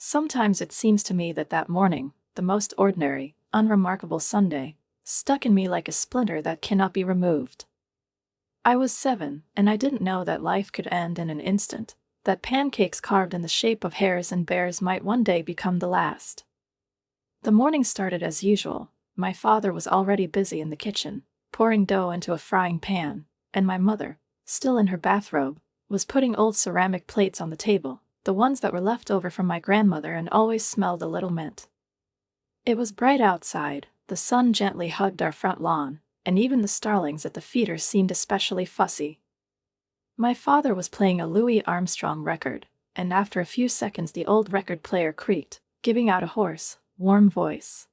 Sometimes it seems to me that morning, the most ordinary, unremarkable Sunday, stuck in me like a splinter that cannot be removed. I was 7, and I didn't know that life could end in an instant, that pancakes carved in the shape of hares and bears might one day become the last. The morning started as usual. My father was already busy in the kitchen, pouring dough into a frying pan, and my mother, still in her bathrobe, was putting old ceramic plates on the table, the ones that were left over from my grandmother and always smelled a little mint. It was bright outside, the sun gently hugged our front lawn, and even the starlings at the feeder seemed especially fussy. My father was playing a Louis Armstrong record, and after a few seconds the old record player creaked, giving out a hoarse, warm voice.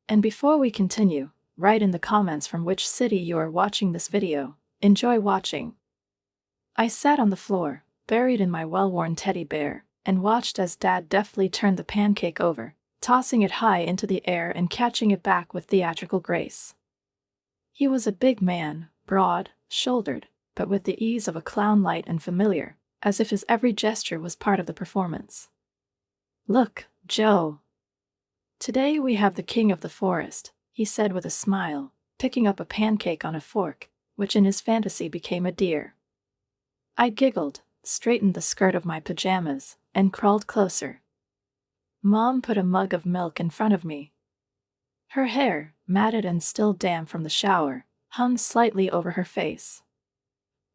And before we continue, write in the comments from which city you are watching this video. Enjoy watching. I sat on the floor, buried in my well-worn teddy bear, and watched as Dad deftly turned the pancake over, tossing it high into the air and catching it back with theatrical grace. He was a big man, broad-shouldered, but with the ease of a clown, light and familiar, as if his every gesture was part of the performance. "Look, Joe. Today we have the king of the forest," he said with a smile, picking up a pancake on a fork, which in his fantasy became a deer. I giggled, straightened the skirt of my pajamas, and crawled closer. Mom put a mug of milk in front of me. Her hair, matted and still damp from the shower, hung slightly over her face.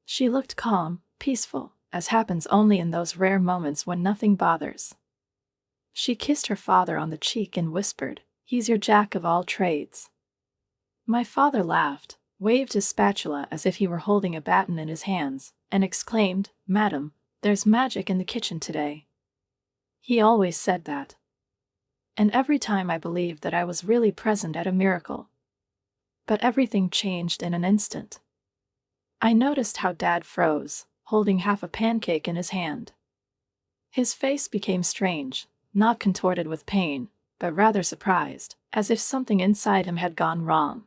She looked calm, peaceful, as happens only in those rare moments when nothing bothers. She kissed her father on the cheek and whispered, "He's your jack of all trades." My father laughed, waved his spatula as if he were holding a baton in his hands, and exclaimed, "Madam, there's magic in the kitchen today." He always said that. And every time I believed that I was really present at a miracle. But everything changed in an instant. I noticed how Dad froze, holding half a pancake in his hand. His face became strange, not contorted with pain, but rather surprised, as if something inside him had gone wrong.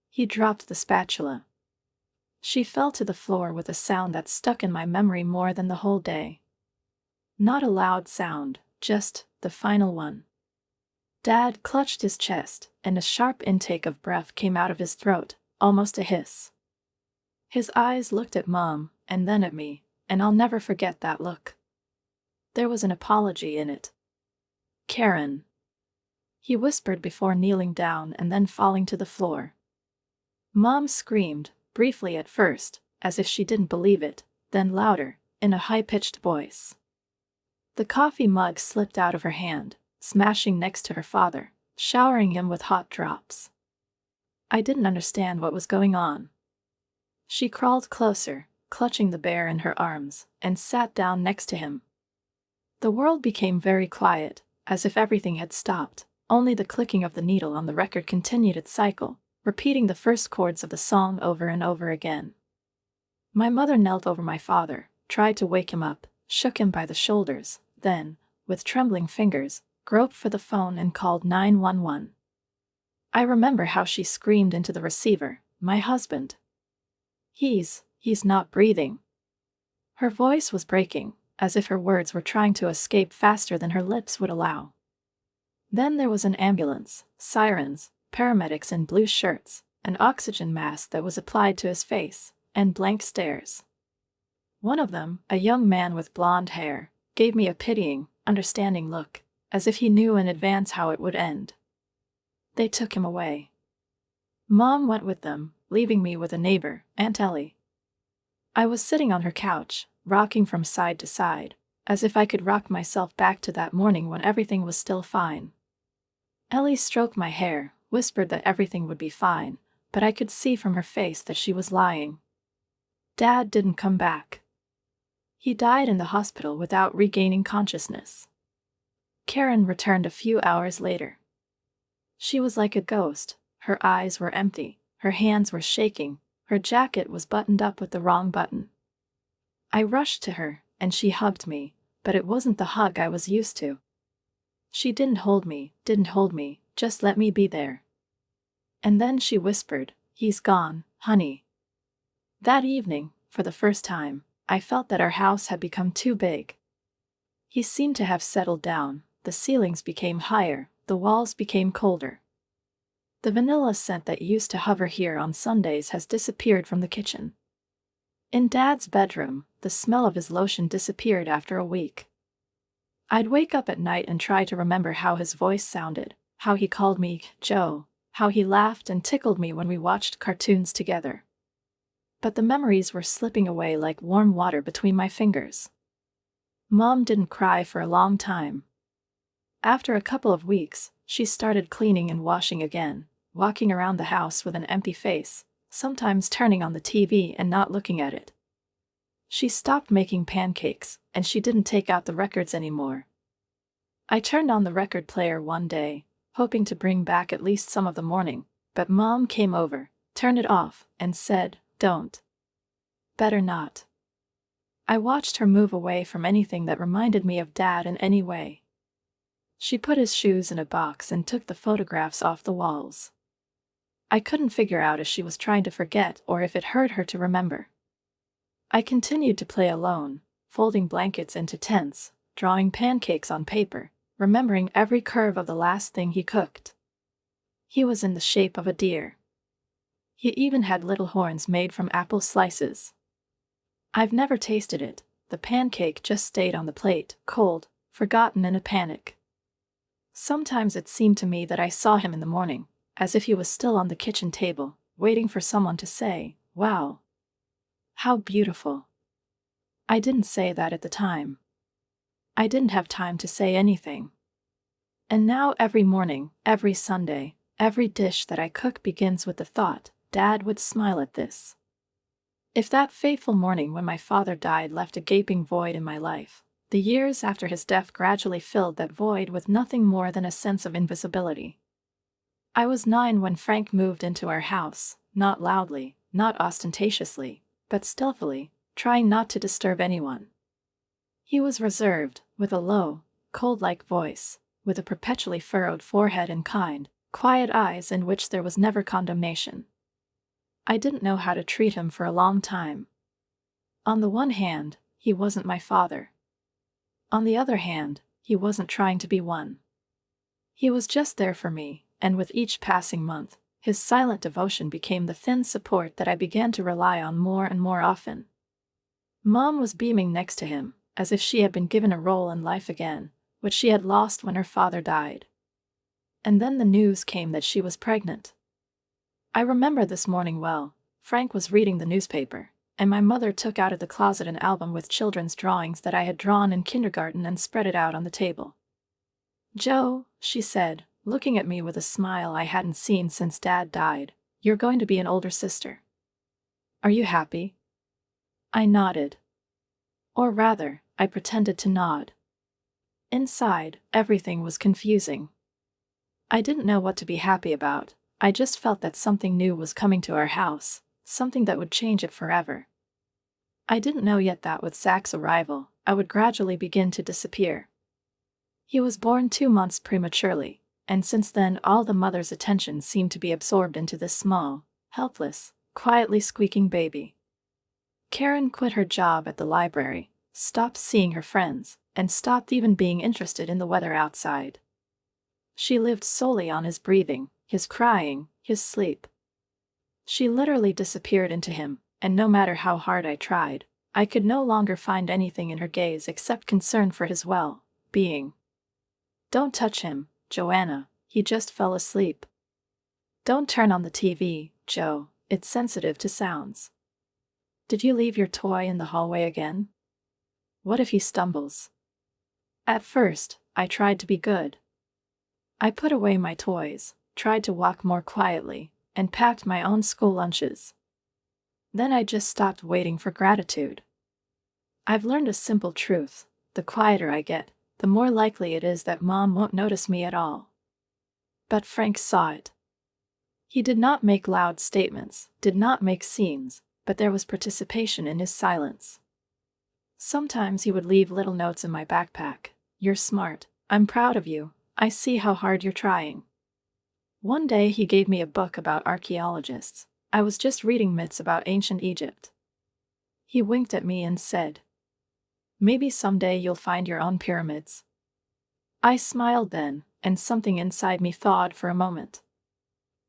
He dropped the spatula. She fell to the floor with a sound that stuck in my memory more than the whole day. Not a loud sound, just the final one. Dad clutched his chest, and a sharp intake of breath came out of his throat, almost a hiss. His eyes looked at Mom, and then at me, and I'll never forget that look. There was an apology in it. "Karen," he whispered before kneeling down and then falling to the floor. Mom screamed, briefly at first, as if she didn't believe it, then louder, in a high-pitched voice. The coffee mug slipped out of her hand, smashing next to her father, showering him with hot drops. I didn't understand what was going on. She crawled closer, clutching the bear in her arms, and sat down next to him. The world became very quiet, as if everything had stopped. Only the clicking of the needle on the record continued its cycle, repeating the first chords of the song over and over again. My mother knelt over my father, tried to wake him up, shook him by the shoulders, then, with trembling fingers, groped for the phone and called 911. I remember how she screamed into the receiver, "My husband. He's not breathing." Her voice was breaking, as if her words were trying to escape faster than her lips would allow. Then there was an ambulance, sirens, paramedics in blue shirts, an oxygen mask that was applied to his face, and blank stares. One of them, a young man with blonde hair, gave me a pitying, understanding look, as if he knew in advance how it would end. They took him away. Mom went with them, leaving me with a neighbor, Aunt Ellie. I was sitting on her couch, rocking from side to side, as if I could rock myself back to that morning when everything was still fine. Ellie stroked my hair, whispered that everything would be fine, but I could see from her face that she was lying. Dad didn't come back. He died in the hospital without regaining consciousness. Karen returned a few hours later. She was like a ghost. Her eyes were empty, her hands were shaking, her jacket was buttoned up with the wrong button. I rushed to her, and she hugged me, but it wasn't the hug I was used to. She didn't hold me, just let me be there. And then she whispered, "He's gone, honey." That evening, for the first time, I felt that our house had become too big. He seemed to have settled down. The ceilings became higher, the walls became colder. The vanilla scent that used to hover here on Sundays has disappeared from the kitchen. In Dad's bedroom, the smell of his lotion disappeared after a week. I'd wake up at night and try to remember how his voice sounded, how he called me Joe, how he laughed and tickled me when we watched cartoons together. But the memories were slipping away like warm water between my fingers. Mom didn't cry for a long time. After a couple of weeks, she started cleaning and washing again, walking around the house with an empty face, sometimes turning on the TV and not looking at it. She stopped making pancakes, and she didn't take out the records anymore. I turned on the record player one day, hoping to bring back at least some of the morning, but Mom came over, turned it off, and said, "Don't. Better not." I watched her move away from anything that reminded me of Dad in any way. She put his shoes in a box and took the photographs off the walls. I couldn't figure out if she was trying to forget or if it hurt her to remember. I continued to play alone, folding blankets into tents, drawing pancakes on paper, remembering every curve of the last thing he cooked. He was in the shape of a deer. He even had little horns made from apple slices. I've never tasted it. The pancake just stayed on the plate, cold, forgotten in a panic. Sometimes it seemed to me that I saw him in the morning, as if he was still on the kitchen table, waiting for someone to say, "Wow. How beautiful." I didn't say that at the time. I didn't have time to say anything. And now every morning, every Sunday, every dish that I cook begins with the thought, Dad would smile at this. If that fateful morning when my father died left a gaping void in my life, the years after his death gradually filled that void with nothing more than a sense of invisibility. I was 9 when Frank moved into our house, not loudly, not ostentatiously, but stealthily, trying not to disturb anyone. He was reserved, with a low, cold-like voice, with a perpetually furrowed forehead and kind, quiet eyes in which there was never condemnation. I didn't know how to treat him for a long time. On the one hand, he wasn't my father. On the other hand, he wasn't trying to be one. He was just there for me, and with each passing month, his silent devotion became the thin support that I began to rely on more and more often. Mom was beaming next to him, as if she had been given a role in life again, which she had lost when her father died. And then the news came that she was pregnant. I remember this morning well. Frank was reading the newspaper, and my mother took out of the closet an album with children's drawings that I had drawn in kindergarten and spread it out on the table. "Joe," she said, looking at me with a smile I hadn't seen since Dad died, "you're going to be an older sister. Are you happy?" I nodded. Or rather, I pretended to nod. Inside, everything was confusing. I didn't know what to be happy about. I just felt that something new was coming to our house, something that would change it forever. I didn't know yet that with Zach's arrival, I would gradually begin to disappear. He was born 2 months prematurely, and since then all the mother's attention seemed to be absorbed into this small, helpless, quietly squeaking baby. Karen quit her job at the library, stopped seeing her friends, and stopped even being interested in the weather outside. She lived solely on his breathing, his crying, his sleep. She literally disappeared into him, and no matter how hard I tried, I could no longer find anything in her gaze except concern for his well-being. "Don't touch him, Joanna, he just fell asleep." "Don't turn on the TV, Joe, it's sensitive to sounds." "Did you leave your toy in the hallway again? What if he stumbles?" At first, I tried to be good. I put away my toys, tried to walk more quietly, and packed my own school lunches. Then I just stopped waiting for gratitude. I've learned a simple truth: the quieter I get, the more likely it is that Mom won't notice me at all. But Frank saw it. He did not make loud statements, did not make scenes, but there was participation in his silence. Sometimes he would leave little notes in my backpack. "You're smart. I'm proud of you. I see how hard you're trying." One day he gave me a book about archaeologists. I was just reading myths about ancient Egypt. He winked at me and said, Maybe someday you'll find your own pyramids. I smiled then, and something inside me thawed for a moment.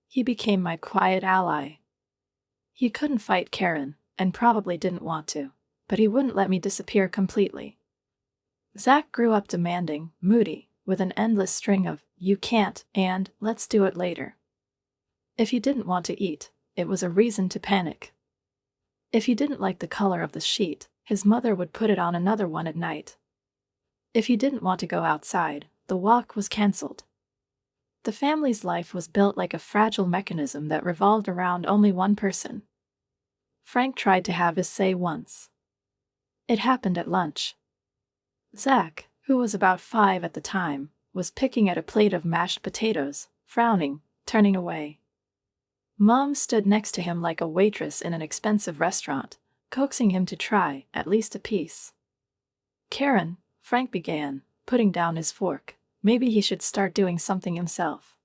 He became my quiet ally. He couldn't fight Karen, and probably didn't want to, but he wouldn't let me disappear completely. Zach grew up demanding, moody, with an endless string of, "You can't," and "let's do it later." If he didn't want to eat, it was a reason to panic. If he didn't like the color of the sheet, his mother would put it on another one at night. If he didn't want to go outside, the walk was cancelled. The family's life was built like a fragile mechanism that revolved around only one person. Frank tried to have his say once. It happened at lunch. Zach, who was about 5 at the time, was picking at a plate of mashed potatoes, frowning, turning away. Mom stood next to him like a waitress in an expensive restaurant, coaxing him to try at least a piece. "Karen," Frank began, putting down his fork, "maybe he should start doing something himself.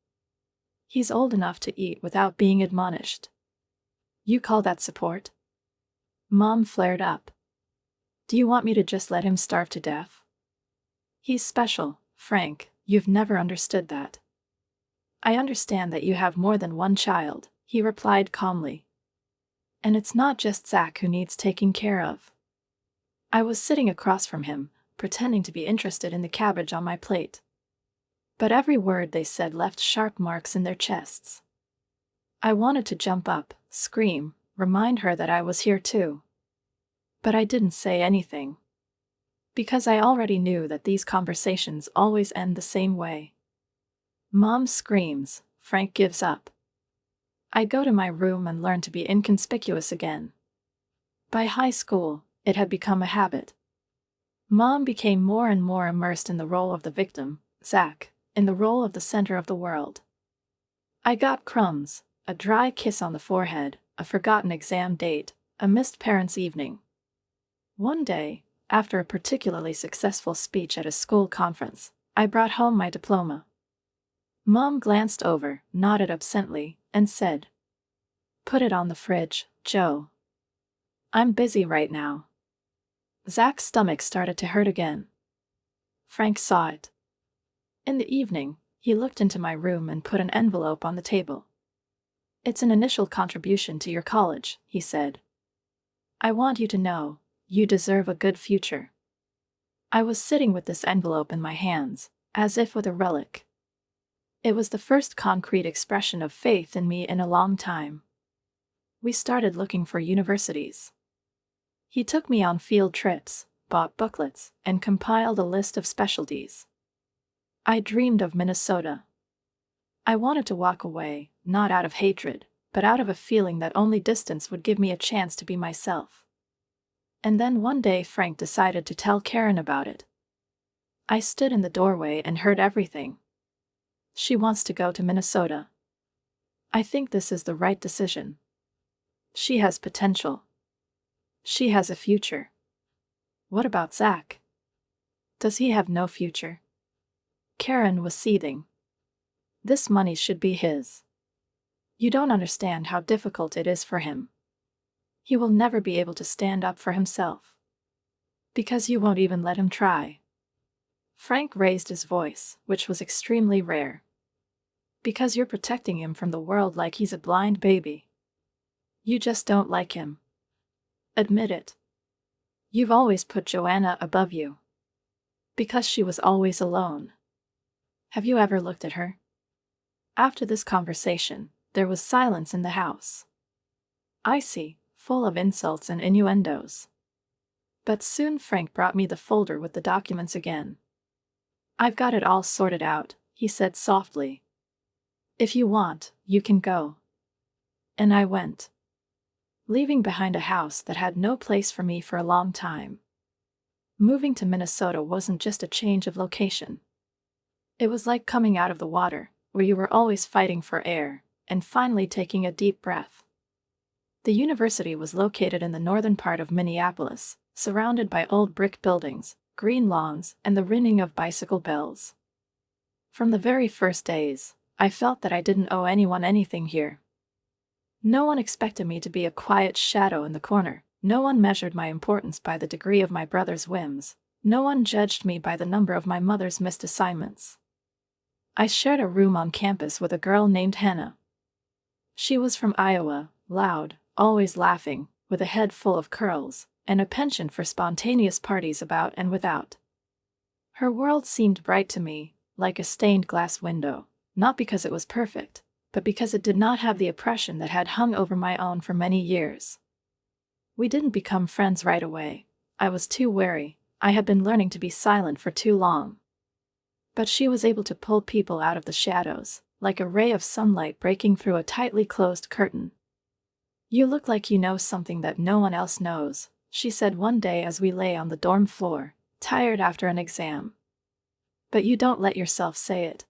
He's old enough to eat without being admonished." "You call that support?" Mom flared up. "Do you want me to just let him starve to death?" "He's special, Frank, you've never understood that." "I understand that you have more than one child," he replied calmly. "And it's not just Zach who needs taking care of." I was sitting across from him, pretending to be interested in the cabbage on my plate. But every word they said left sharp marks in their chests. I wanted to jump up, scream, remind her that I was here too. But I didn't say anything. Because I already knew that these conversations always end the same way. Mom screams, Frank gives up. I go to my room and learn to be inconspicuous again. By high school, it had become a habit. Mom became more and more immersed in the role of the victim, Zach, in the role of the center of the world. I got crumbs, a dry kiss on the forehead, a forgotten exam date, a missed parents' evening. One day, after a particularly successful speech at a school conference, I brought home my diploma. Mom glanced over, nodded absently, and said, "Put it on the fridge, Joe. I'm busy right now." Zach's stomach started to hurt again. Frank saw it. In the evening, he looked into my room and put an envelope on the table. "It's an initial contribution to your college," he said. "I want you to know, you deserve a good future." I was sitting with this envelope in my hands, as if with a relic. It was the first concrete expression of faith in me in a long time. We started looking for universities. He took me on field trips, bought booklets, and compiled a list of specialties. I dreamed of Minnesota. I wanted to walk away, not out of hatred, but out of a feeling that only distance would give me a chance to be myself. And then one day Frank decided to tell Karen about it. I stood in the doorway and heard everything. "She wants to go to Minnesota. I think this is the right decision. She has potential. She has a future." "What about Zach? Does he have no future?" Karen was seething. "This money should be his. You don't understand how difficult it is for him. He will never be able to stand up for himself. Because you won't even let him try." Frank raised his voice, which was extremely rare. "Because you're protecting him from the world like he's a blind baby. You just don't like him. Admit it. You've always put Joanna above you. Because she was always alone. Have you ever looked at her?" After this conversation, there was silence in the house. Icy, full of insults and innuendos. But soon Frank brought me the folder with the documents again. "I've got it all sorted out," he said softly. "If you want, you can go." And I went. Leaving behind a house that had no place for me for a long time. Moving to Minnesota wasn't just a change of location. It was like coming out of the water, where you were always fighting for air, and finally taking a deep breath. The university was located in the northern part of Minneapolis, surrounded by old brick buildings, green lawns, and the ringing of bicycle bells. From the very first days, I felt that I didn't owe anyone anything here. No one expected me to be a quiet shadow in the corner, No one measured my importance by the degree of my brother's whims. No one judged me by the number of my mother's missed assignments. I shared a room on campus with a girl named Hannah. She was from Iowa, loud, always laughing, with a head full of curls, and a penchant for spontaneous parties about and without. Her world seemed bright to me, like a stained glass window, not because it was perfect, but because it did not have the oppression that had hung over my own for many years. We didn't become friends right away. I was too wary. I had been learning to be silent for too long. But she was able to pull people out of the shadows, like a ray of sunlight breaking through a tightly closed curtain. "You look like you know something that no one else knows," she said one day as we lay on the dorm floor, tired after an exam. "But you don't let yourself say it."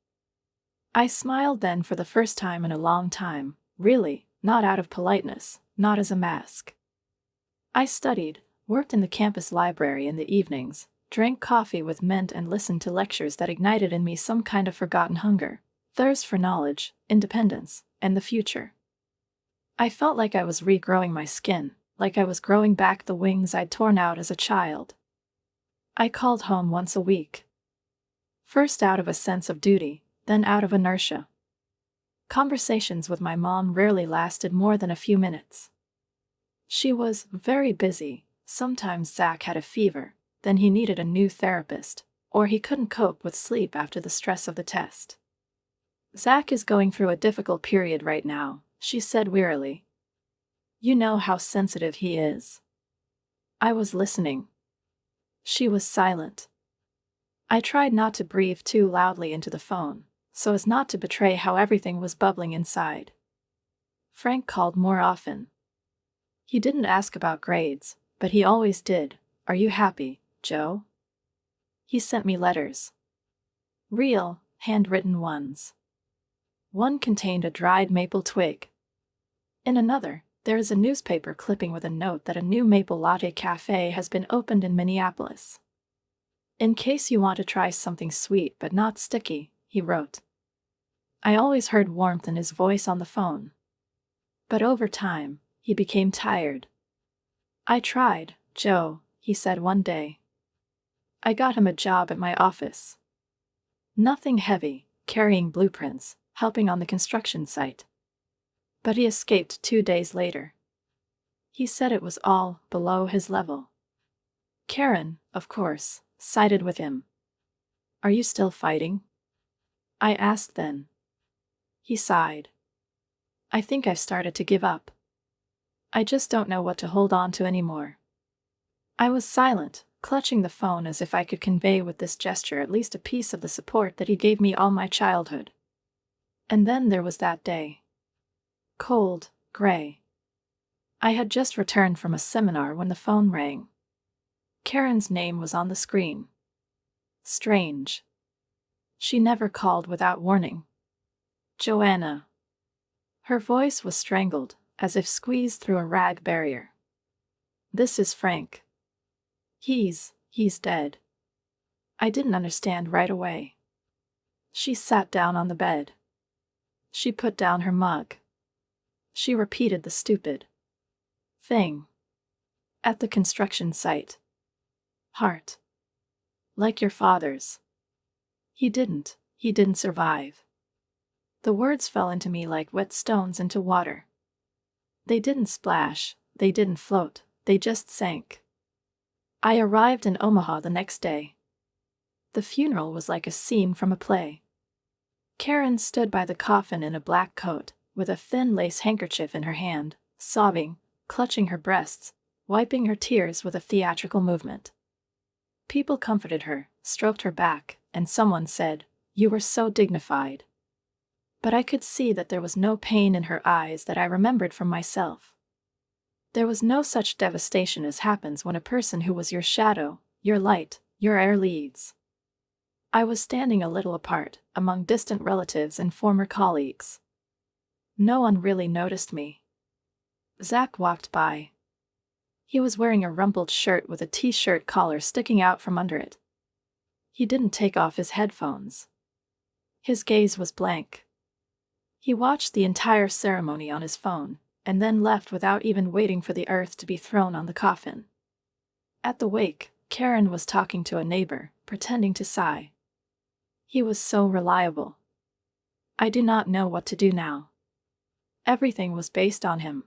I smiled then for the first time in a long time, really, not out of politeness, not as a mask. I studied, worked in the campus library in the evenings, drank coffee with mint and listened to lectures that ignited in me some kind of forgotten hunger, thirst for knowledge, independence, and the future. I felt like I was regrowing my skin, like I was growing back the wings I'd torn out as a child. I called home once a week. First out of a sense of duty, then out of inertia. Conversations with my mom rarely lasted more than a few minutes. She was very busy. Sometimes Zach had a fever, then he needed a new therapist, or he couldn't cope with sleep after the stress of the test. "Zach is going through a difficult period right now," she said wearily. "You know how sensitive he is." I was listening. She was silent. I tried not to breathe too loudly into the phone, so as not to betray how everything was bubbling inside. Frank called more often. He didn't ask about grades, but he always did. "Are you happy, Joe?" He sent me letters. Real, handwritten ones. One contained a dried maple twig. In another, there is a newspaper clipping with a note that a new maple latte cafe has been opened in Minneapolis. "In case you want to try something sweet but not sticky," he wrote. I always heard warmth in his voice on the phone. But over time, he became tired. "I tried, Joe," he said one day. "I got him a job at my office. Nothing heavy, carrying blueprints, helping on the construction site. But he escaped 2 days later. He said it was all below his level. Karen, of course, sided with him. "Are you still fighting?" I asked then. He sighed. "I think I've started to give up. I just don't know what to hold on to anymore." I was silent, clutching the phone as if I could convey with this gesture at least a piece of the support that he gave me all my childhood. And then there was that day. Cold, gray. I had just returned from a seminar when the phone rang. Karen's name was on the screen. Strange. She never called without warning. "Joanna." Her voice was strangled, as if squeezed through a rag barrier. "This is Frank. He's dead." I didn't understand right away. She sat down on the bed. She put down her mug. She repeated the stupid thing. "At the construction site. Heart. Like your father's. He didn't survive." The words fell into me like wet stones into water. They didn't splash, they didn't float, they just sank. I arrived in Omaha the next day. The funeral was like a scene from a play. Karen stood by the coffin in a black coat, with a thin lace handkerchief in her hand, sobbing, clutching her breasts, wiping her tears with a theatrical movement. People comforted her, stroked her back, and someone said, "You were so dignified." But I could see that there was no pain in her eyes that I remembered from myself. There was no such devastation as happens when a person who was your shadow, your light, your air leaves. I was standing a little apart, among distant relatives and former colleagues. No one really noticed me. Zach walked by. He was wearing a rumpled shirt with a t-shirt collar sticking out from under it. He didn't take off his headphones. His gaze was blank. He watched the entire ceremony on his phone, and then left without even waiting for the earth to be thrown on the coffin. At the wake, Karen was talking to a neighbor, pretending to sigh. He was so reliable. I do not know what to do now. Everything was based on him.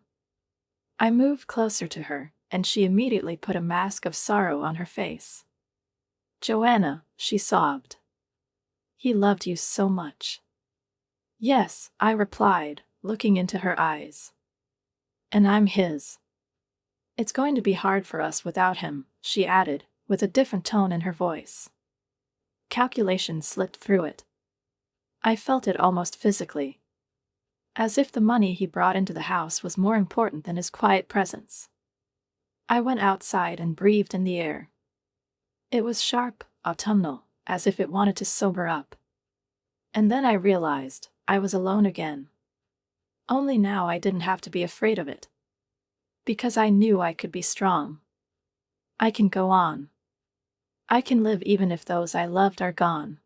I moved closer to her, and she immediately put a mask of sorrow on her face. "Joanna," she sobbed. "He loved you so much." "Yes," I replied, looking into her eyes. "And I'm his." "It's going to be hard for us without him," she added, with a different tone in her voice. Calculation slipped through it. I felt it almost physically. As if the money he brought into the house was more important than his quiet presence. I went outside and breathed in the air. It was sharp, autumnal, as if it wanted to sober up. And then I realized I was alone again. Only now I didn't have to be afraid of it. Because I knew I could be strong. I can go on. I can live even if those I loved are gone.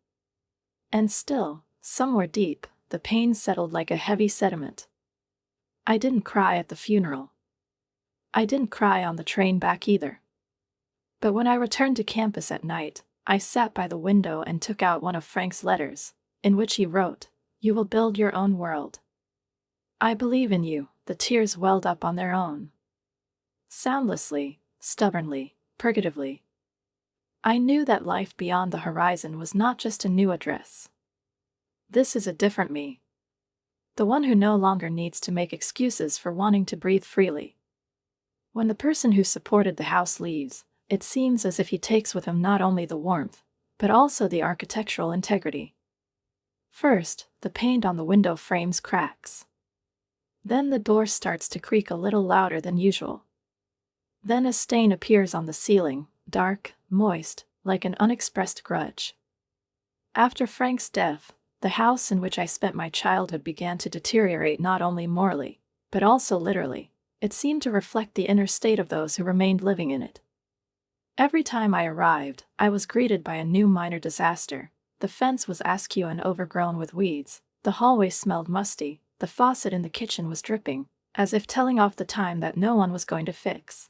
And still, somewhere deep, the pain settled like a heavy sediment. I didn't cry at the funeral. I didn't cry on the train back either. But when I returned to campus at night, I sat by the window and took out one of Frank's letters, in which he wrote, "You will build your own world. I believe in you." The tears welled up on their own. Soundlessly, stubbornly, purgatively. I knew that life beyond the horizon was not just a new address. This is a different me. The one who no longer needs to make excuses for wanting to breathe freely. When the person who supported the house leaves, it seems as if he takes with him not only the warmth, but also the architectural integrity. First, the paint on the window frames cracks. Then the door starts to creak a little louder than usual. Then a stain appears on the ceiling, dark, moist, like an unexpressed grudge. After Frank's death, the house in which I spent my childhood began to deteriorate not only morally, but also literally. It seemed to reflect the inner state of those who remained living in it. Every time I arrived, I was greeted by a new minor disaster. The fence was askew and overgrown with weeds, the hallway smelled musty, the faucet in the kitchen was dripping, as if telling off the time that no one was going to fix.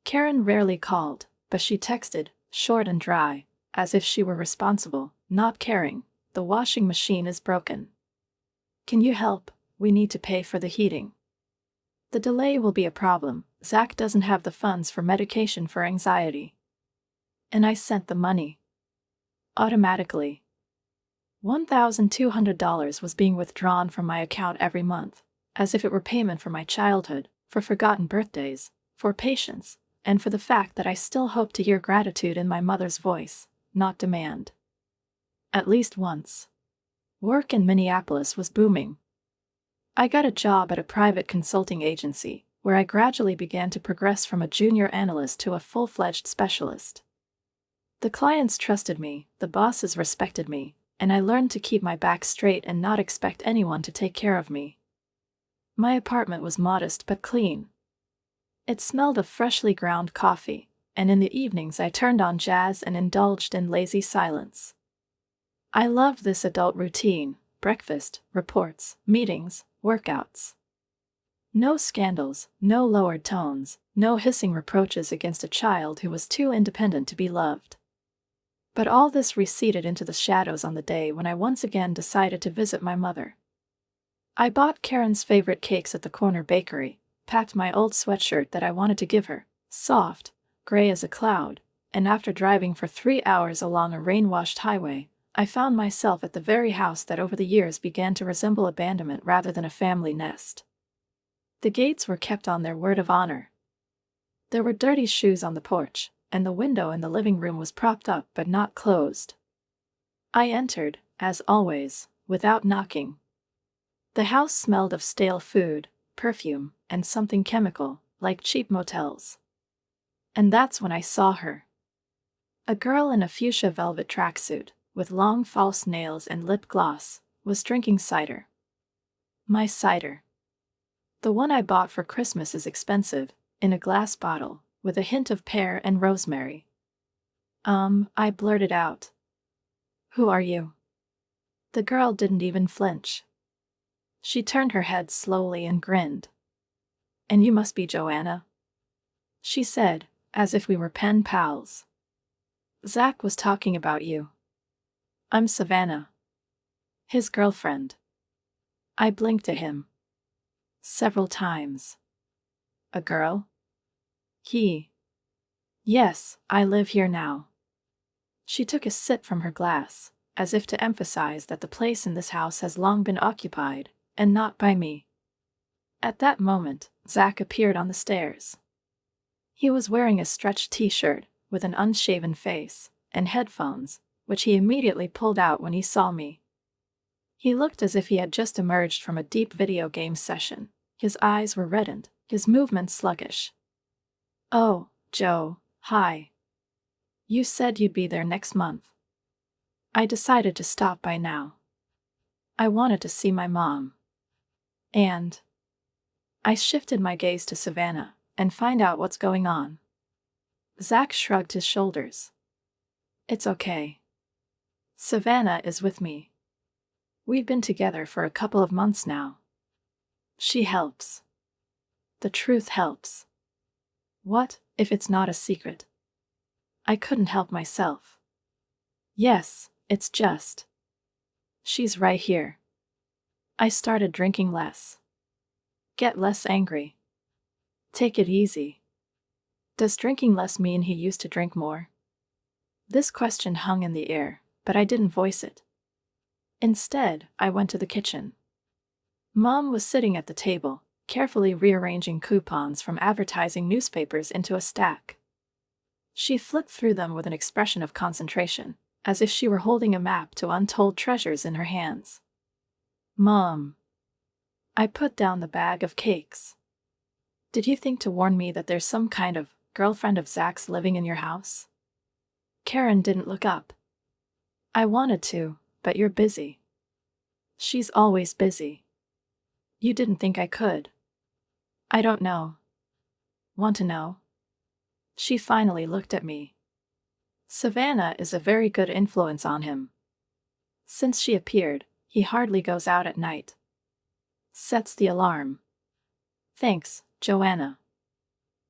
Karen rarely called, but she texted, short and dry, as if she were responsible, not caring. "The washing machine is broken. Can you help? We need to pay for the heating. The delay will be a problem. Zach doesn't have the funds for medication for anxiety." And I sent the money. Automatically. $1,200 was being withdrawn from my account every month, as if it were payment for my childhood, for forgotten birthdays, for patience, and for the fact that I still hoped to hear gratitude in my mother's voice, not demand. At least once. Work in Minneapolis was booming. I got a job at a private consulting agency, where I gradually began to progress from a junior analyst to a full-fledged specialist. The clients trusted me, the bosses respected me, and I learned to keep my back straight and not expect anyone to take care of me. My apartment was modest but clean. It smelled of freshly ground coffee, and in the evenings I turned on jazz and indulged in lazy silence. I loved this adult routine: breakfast, reports, meetings, workouts. No scandals, no lowered tones, no hissing reproaches against a child who was too independent to be loved. But all this receded into the shadows on the day when I once again decided to visit my mother. I bought Karen's favorite cakes at the corner bakery, packed my old sweatshirt that I wanted to give her, soft, gray as a cloud, and after driving for 3 hours along a rain-washed highway, I found myself at the very house that over the years began to resemble abandonment rather than a family nest. The gates were kept on their word of honor. There were dirty shoes on the porch, and the window in the living room was propped up but not closed. I entered, as always, without knocking. The house smelled of stale food, perfume, and something chemical, like cheap motels. And that's when I saw her. A girl in a fuchsia velvet tracksuit, with long false nails and lip gloss, was drinking cider. My cider. The one I bought for Christmas is expensive, in a glass bottle, with a hint of pear and rosemary. I blurted out. "Who are you?" The girl didn't even flinch. She turned her head slowly and grinned. And you must be Joanna, she said, as if we were pen pals. Zach was talking about you. I'm Savannah, his girlfriend. I blinked at him. Several times. A girl? Yes, I live here now. She took a sip from her glass, as if to emphasize that the place in this house has long been occupied, and not by me. At that moment, Zach appeared on the stairs. He was wearing a stretched t-shirt, with an unshaven face, and headphones, which he immediately pulled out when he saw me. He looked as if he had just emerged from a deep video game session. His eyes were reddened, his movements sluggish. Oh, Joe, hi. You said you'd be there next month. I decided to stop by now. I wanted to see my mom. And I shifted my gaze to Savannah and find out what's going on. Zach shrugged his shoulders. It's okay. Savannah is with me. We've been together for a couple of months now. She helps. The truth helps. What if it's not a secret? I couldn't help myself. Yes, it's just. She's right here. I started drinking less. Get less angry. Take it easy. Does drinking less mean he used to drink more? This question hung in the air, but I didn't voice it. Instead, I went to the kitchen. Mom was sitting at the table, carefully rearranging coupons from advertising newspapers into a stack. She flipped through them with an expression of concentration, as if she were holding a map to untold treasures in her hands. Mom. I put down the bag of cakes. Did you think to warn me that there's some kind of girlfriend of Zach's living in your house? Karen didn't look up. I wanted to, but you're busy. She's always busy. You didn't think I could. I don't know. Want to know? She finally looked at me. Savannah is a very good influence on him. Since she appeared, he hardly goes out at night. Sets the alarm. Thanks, Joanna.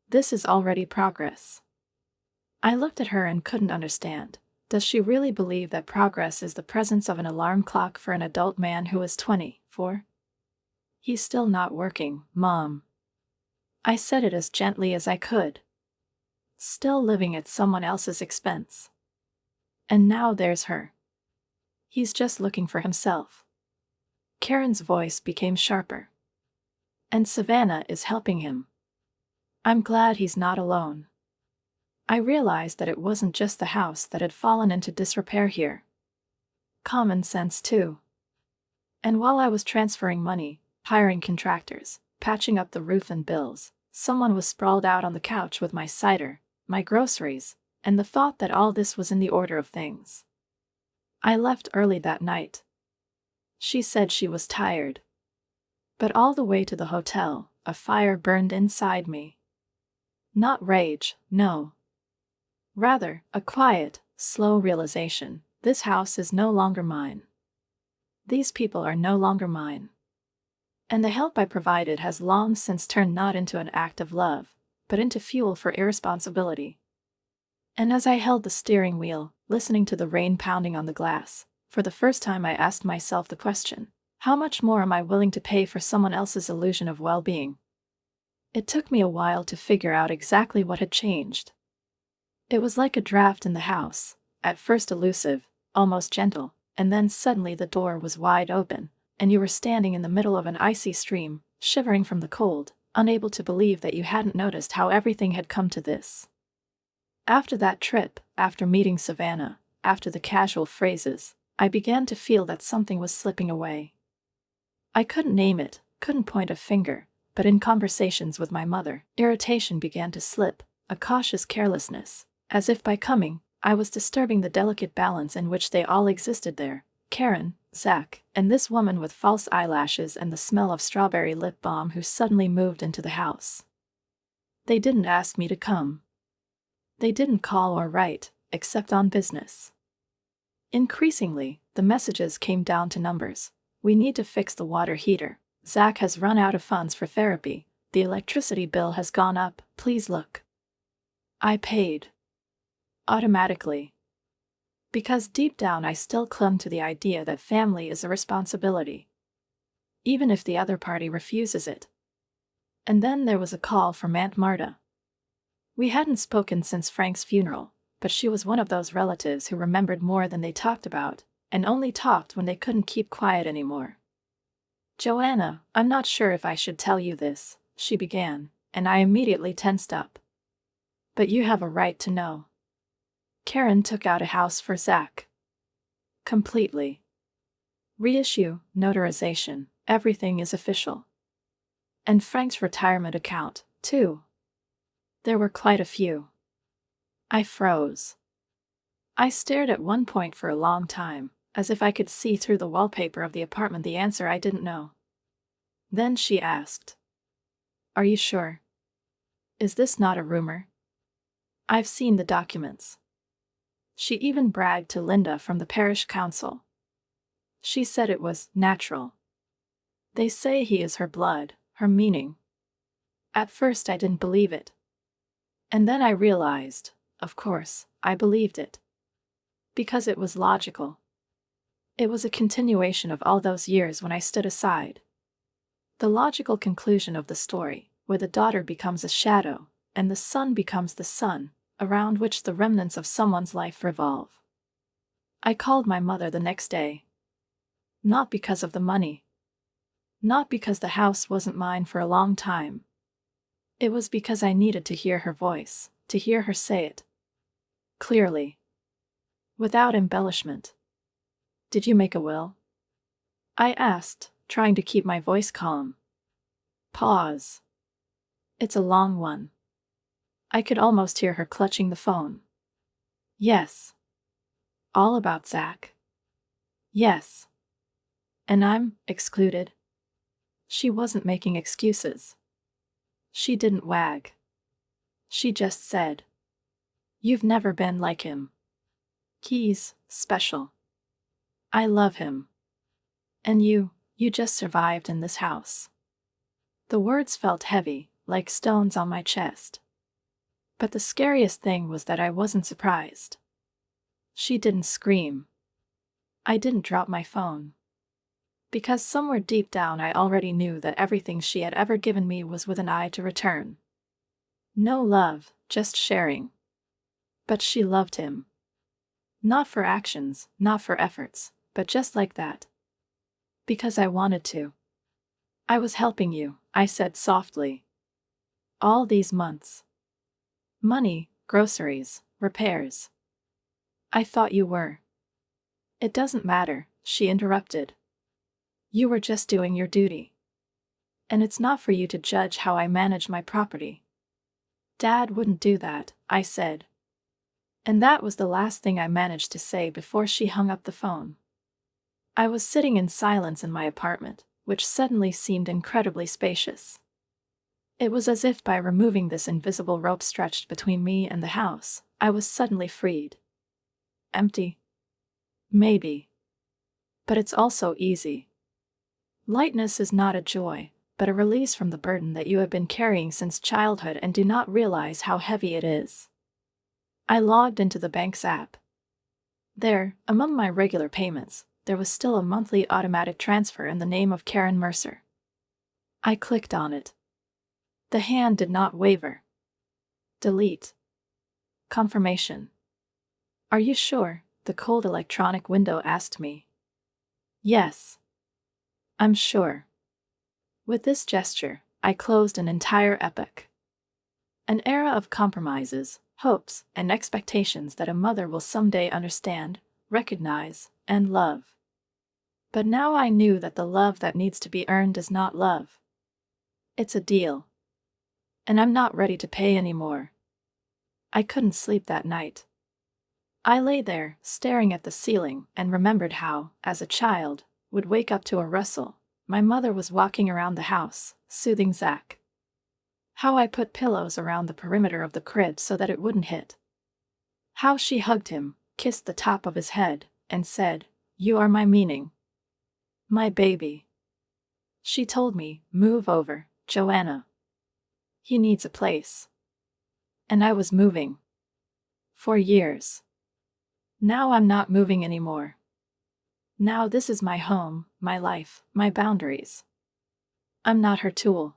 This is already progress. I looked at her and couldn't understand. Does she really believe that progress is the presence of an alarm clock for an adult man who is 24? He's still not working, Mom. I said it as gently as I could. Still living at someone else's expense. And now there's her. He's just looking for himself. Karen's voice became sharper. And Savannah is helping him. I'm glad he's not alone. I realized that it wasn't just the house that had fallen into disrepair here. Common sense too. And while I was transferring money, hiring contractors, patching up the roof and bills, someone was sprawled out on the couch with my cider, my groceries, and the thought that all this was in the order of things. I left early that night. She said she was tired. But all the way to the hotel, a fire burned inside me. Not rage, no. Rather, a quiet, slow realization, this house is no longer mine. These people are no longer mine. And the help I provided has long since turned not into an act of love, but into fuel for irresponsibility. And as I held the steering wheel, listening to the rain pounding on the glass, for the first time I asked myself the question, how much more am I willing to pay for someone else's illusion of well-being? It took me a while to figure out exactly what had changed. It was like a draft in the house, at first elusive, almost gentle, and then suddenly the door was wide open, and you were standing in the middle of an icy stream, shivering from the cold, unable to believe that you hadn't noticed how everything had come to this. After that trip, after meeting Savannah, after the casual phrases, I began to feel that something was slipping away. I couldn't name it, couldn't point a finger, but in conversations with my mother, irritation began to slip, a cautious carelessness, as if by coming, I was disturbing the delicate balance in which they all existed there, Karen, Zach, and this woman with false eyelashes and the smell of strawberry lip balm who suddenly moved into the house. They didn't ask me to come. They didn't call or write, except on business. Increasingly, the messages came down to numbers. We need to fix the water heater. Zach has run out of funds for therapy. the electricity bill has gone up, please look. I paid. Automatically. Because deep down I still clung to the idea that family is a responsibility, even if the other party refuses it. And then there was a call from Aunt Marta. We hadn't spoken since Frank's funeral, but she was one of those relatives who remembered more than they talked about, and only talked when they couldn't keep quiet anymore. "Joanna, I'm not sure if I should tell you this," she began, and I immediately tensed up. "But you have a right to know. Karen took out a house for Zach. Completely. Reissue, notarization, everything is official. And Frank's retirement account, too." There were quite a few. I froze. I stared at one point for a long time, as if I could see through the wallpaper of the apartment the answer I didn't know. Then she asked, "Are you sure? Is this not a rumor? I've seen the documents." She even bragged to Linda from the parish council. She said it was natural. They say he is her blood, her meaning. At first I didn't believe it. And then I realized, of course, I believed it. Because it was logical. It was a continuation of all those years when I stood aside. The logical conclusion of the story, where the daughter becomes a shadow, and the son becomes the sun, around which the remnants of someone's life revolve. I called my mother the next day. Not because of the money. Not because the house wasn't mine for a long time. It was because I needed to hear her voice, to hear her say it. Clearly. Without embellishment. "Did you make a will?" I asked, trying to keep my voice calm. Pause. "It's a long one." I could almost hear her clutching the phone. "Yes." "All about Zach?" "Yes." "And I'm excluded?" She wasn't making excuses. She didn't wag. She just said, "You've never been like him. He's special. I love him. And you just survived in this house." The words felt heavy, like stones on my chest. But the scariest thing was that I wasn't surprised. She didn't scream. I didn't drop my phone. Because somewhere deep down I already knew that everything she had ever given me was with an eye to return. No love, just sharing. But she loved him. Not for actions, not for efforts, but just like that. Because I wanted to. "I was helping you," I said softly. "All these months. Money, groceries, repairs." "I thought you were." "It doesn't matter," she interrupted. "You were just doing your duty. And it's not for you to judge how I manage my property." "Dad wouldn't do that," I said. And that was the last thing I managed to say before she hung up the phone. I was sitting in silence in my apartment, which suddenly seemed incredibly spacious. It was as if by removing this invisible rope stretched between me and the house, I was suddenly freed. Empty? Maybe. But it's also easy. Lightness is not a joy, but a release from the burden that you have been carrying since childhood and do not realize how heavy it is. I logged into the bank's app. There, among my regular payments, there was still a monthly automatic transfer in the name of Karen Mercer. I clicked on it. The hand did not waver. Delete. Confirmation. "Are you sure?" the cold electronic window asked me. "Yes. I'm sure." With this gesture, I closed an entire epoch. An era of compromises, hopes, and expectations that a mother will someday understand, recognize, and love. But now I knew that the love that needs to be earned is not love. It's a deal. And I'm not ready to pay anymore. I couldn't sleep that night. I lay there, staring at the ceiling, and remembered how, as a child, would wake up to a rustle. My mother was walking around the house, soothing Zach. How I put pillows around the perimeter of the crib so that it wouldn't hit. How she hugged him, kissed the top of his head, and said, "You are my meaning. My baby." She told me, "Move over, Joanna. He needs a place. And I was moving. For years. Now I'm not moving anymore. Now this is my home, my life, my boundaries. I'm not her tool.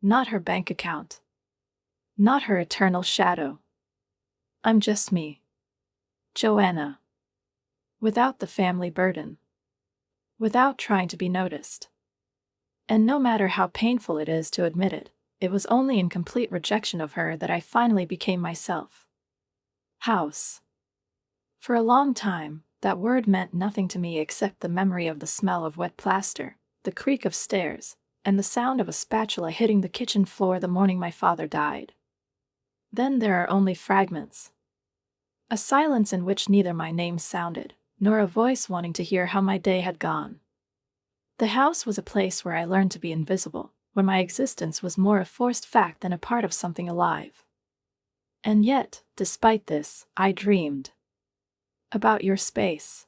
Not her bank account. Not her eternal shadow. I'm just me. Joanna. Without the family burden. Without trying to be noticed. And no matter how painful it is to admit it, it was only in complete rejection of her that I finally became myself. House. For a long time, that word meant nothing to me except the memory of the smell of wet plaster, the creak of stairs, and the sound of a spatula hitting the kitchen floor the morning my father died. Then there are only fragments. A silence in which neither my name sounded, nor a voice wanting to hear how my day had gone. The house was a place where I learned to be invisible, where my existence was more a forced fact than a part of something alive. And yet, despite this, I dreamed. About your space.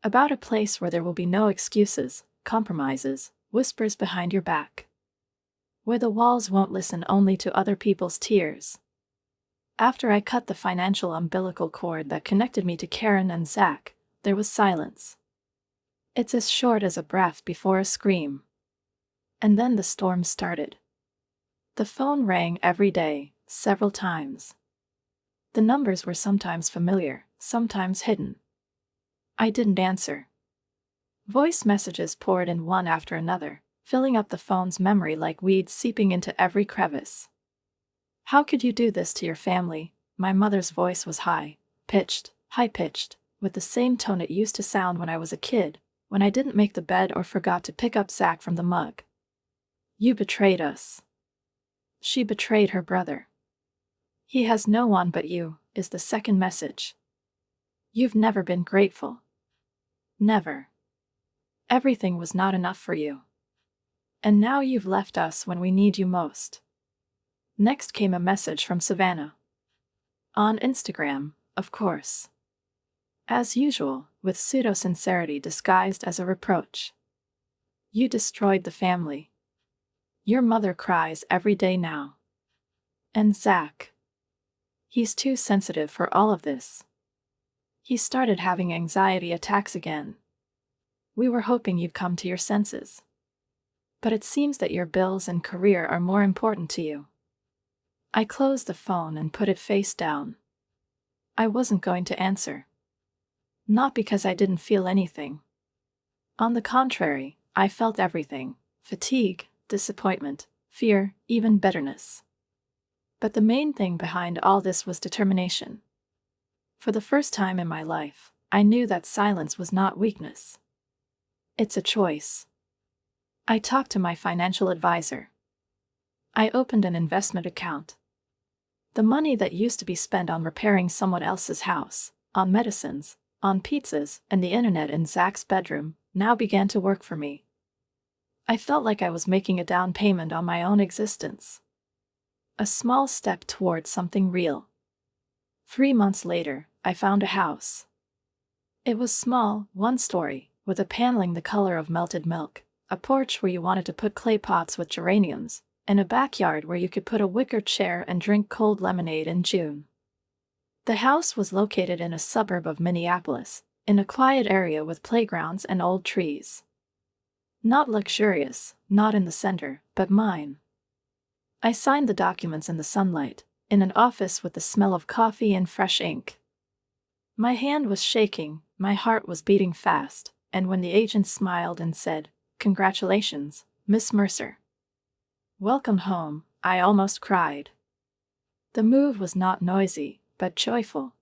About a place where there will be no excuses, compromises, whispers behind your back. Where the walls won't listen only to other people's tears. After I cut the financial umbilical cord that connected me to Karen and Zach, there was silence. It's as short as a breath before a scream. And then the storm started. The phone rang every day, several times. The numbers were sometimes familiar, sometimes hidden. I didn't answer. Voice messages poured in one after another, filling up the phone's memory like weeds seeping into every crevice. How could you do this to your family? My mother's voice was high-pitched, with the same tone it used to sound when I was a kid, when I didn't make the bed or forgot to pick up Zach from the mug. You betrayed us. She betrayed her brother. He has no one but you, is the second message. You've never been grateful. Never. Everything was not enough for you. And now you've left us when we need you most. Next came a message from Savannah. On Instagram, of course. As usual, with pseudo-sincerity disguised as a reproach. You destroyed the family. Your mother cries every day now. And Zach. He's too sensitive for all of this. He started having anxiety attacks again. We were hoping you'd come to your senses. But it seems that your bills and career are more important to you. I closed the phone and put it face down. I wasn't going to answer. Not because I didn't feel anything. On the contrary, I felt everything: fatigue, disappointment, fear, even bitterness. But the main thing behind all this was determination. For the first time in my life, I knew that silence was not weakness. It's a choice. I talked to my financial advisor. I opened an investment account. The money that used to be spent on repairing someone else's house, on medicines, on pizzas, and the internet in Zach's bedroom, now began to work for me. I felt like I was making a down payment on my own existence. A small step toward something real. 3 months later, I found a house. It was small, one story, with a paneling the color of melted milk, a porch where you wanted to put clay pots with geraniums, and a backyard where you could put a wicker chair and drink cold lemonade in June. The house was located in a suburb of Minneapolis, in a quiet area with playgrounds and old trees. Not luxurious, not in the center, but mine. I signed the documents in the sunlight, in an office with the smell of coffee and fresh ink. My hand was shaking, my heart was beating fast, and when the agent smiled and said, "Congratulations, Miss Mercer. Welcome home," I almost cried. The move was not noisy, but joyful.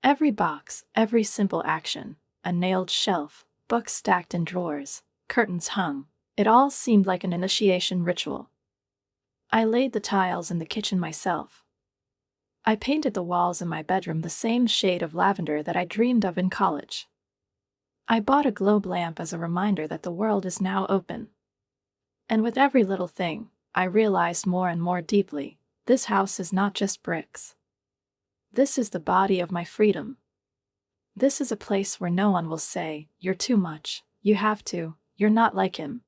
Every box, every simple action, a nailed shelf, books stacked in drawers, curtains hung, it all seemed like an initiation ritual. I laid the tiles in the kitchen myself. I painted the walls in my bedroom the same shade of lavender that I dreamed of in college. I bought a globe lamp as a reminder that the world is now open. And with every little thing, I realized more and more deeply, this house is not just bricks. This is the body of my freedom. This is a place where no one will say, "You're too much, you have to, you're not like him."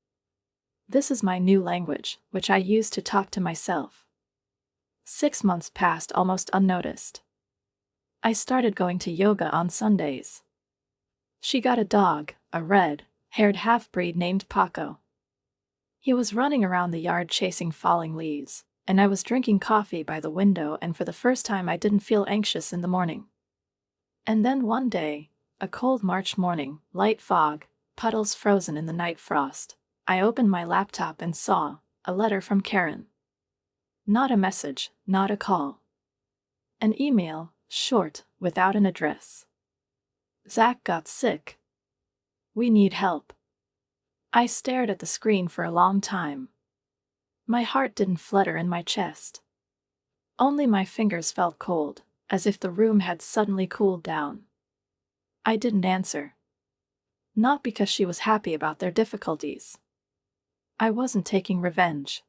This is my new language, which I use to talk to myself. 6 months passed almost unnoticed. I started going to yoga on Sundays. She got a dog, a red-haired half-breed named Paco. He was running around the yard chasing falling leaves, and I was drinking coffee by the window, and for the first time I didn't feel anxious in the morning. And then one day, a cold March morning, light fog, puddles frozen in the night frost, I opened my laptop and saw a letter from Karen. Not a message, not a call. An email, short, without an address. Zach got sick. We need help. I stared at the screen for a long time. My heart didn't flutter in my chest. Only my fingers felt cold, as if the room had suddenly cooled down. I didn't answer. Not because she was happy about their difficulties. I wasn't taking revenge.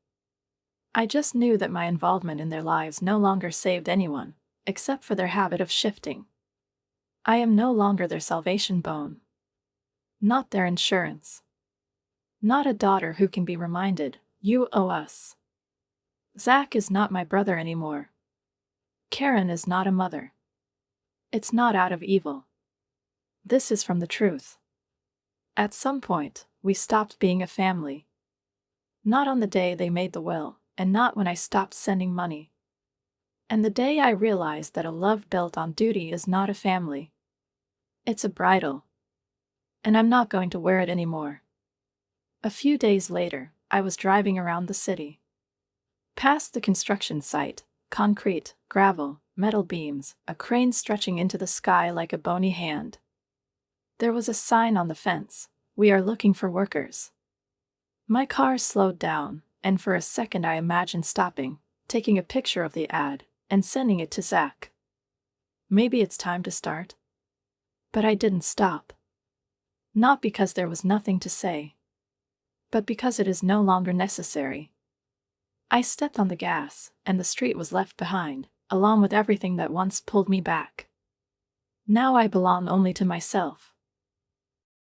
I just knew that my involvement in their lives no longer saved anyone, except for their habit of shifting. I am no longer their salvation bone. Not their insurance. Not a daughter who can be reminded, "You owe us." Zach is not my brother anymore. Karen is not a mother. It's not out of evil. This is from the truth. At some point, we stopped being a family. Not on the day they made the will, and not when I stopped sending money. And the day I realized that a love built on duty is not a family. It's a bridle. And I'm not going to wear it anymore. A few days later, I was driving around the city. Past the construction site, concrete, gravel, metal beams, a crane stretching into the sky like a bony hand. There was a sign on the fence, "We are looking for workers." My car slowed down, and for a second I imagined stopping, taking a picture of the ad, and sending it to Zach. Maybe it's time to start. But I didn't stop. Not because there was nothing to say, but because it is no longer necessary. I stepped on the gas, and the street was left behind, along with everything that once pulled me back. Now I belong only to myself.